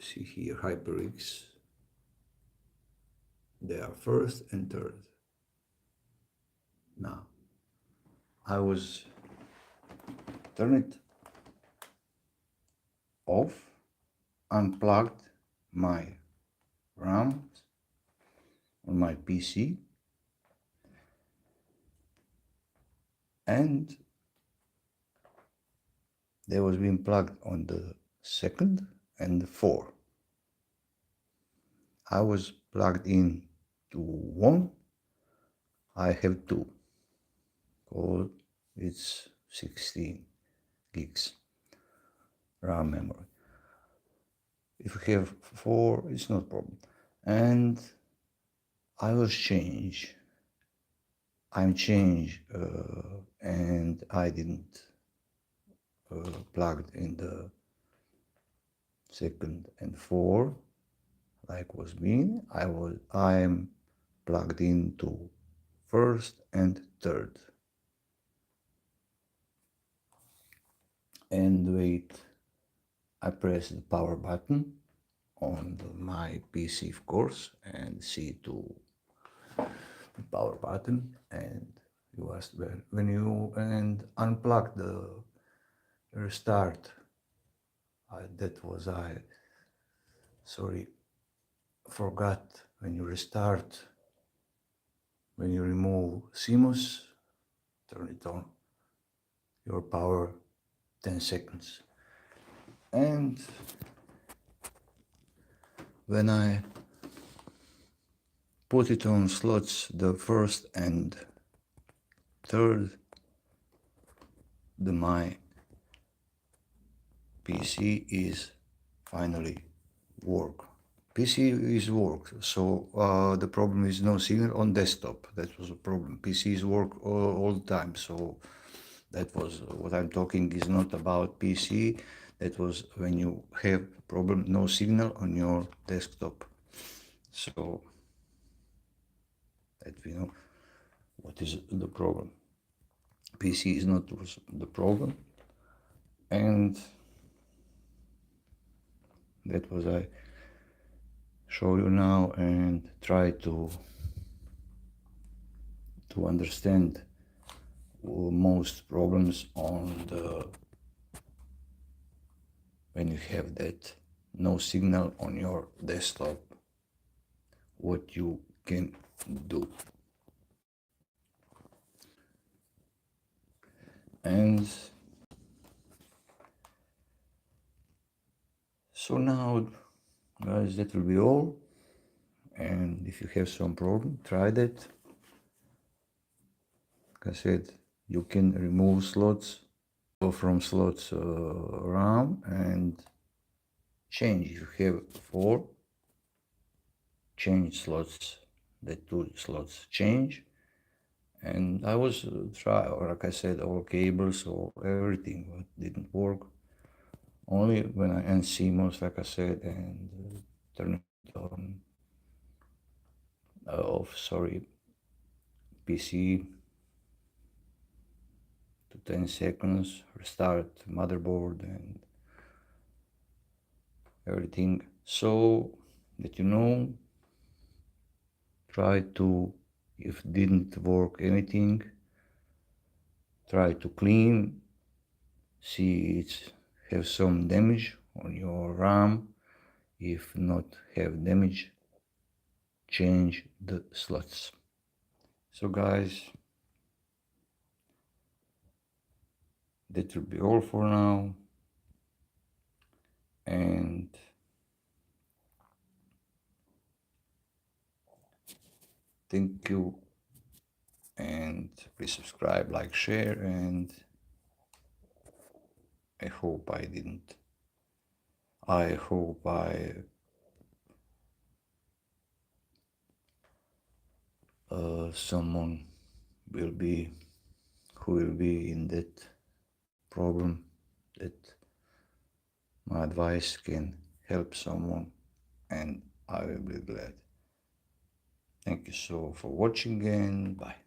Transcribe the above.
see here HyperX. They are first and third. Now, I was turn it off, unplugged my RAM on my PC, and they was being plugged on the second and the 4. I was plugged in to 1. I have 2, because it's 16 gigs RAM memory. If you have 4, it's not a problem. And I was changed. I'm changed, and I didn't plugged in the second and 4 like was being. I'm plugged into first and third. And wait, I press the power button on my PC, of course, and see to the power button, and you asked when you unplug the restart. That was forgot when you restart, when you remove CMOS, turn it on, your power 10 seconds. And when I put it on slots, the first and third, my PC is finally work. PC is work, so the problem is no signal on desktop. That was a problem. PC is work all the time, so that was what I'm talking is not about PC. That was when you have problem, no signal on your desktop. So that we know what is the problem. PC is not the problem, and that was I show you now and try to understand most problems on the when you have that no signal on your desktop, what you can do. And so now, guys, that will be all. And if you have some problem, try that. Like I said, you can remove slots from slots RAM and change. If you have 4, change slots, the 2 slots change. And I was try, or like I said, all cables or everything, but didn't work. Only when I end CMOS, like I said, and turn it on, PC to 10 seconds, restart motherboard and everything. So that you know, try to, if didn't work anything, try to clean, see it's have some damage on your RAM. If not have damage, change the slots. So guys, that will be all for now, and thank you, and please subscribe, like, share, and I hope someone will be who will be in that problem, that my advice can help someone, and I will be glad. Thank you so for watching, and bye.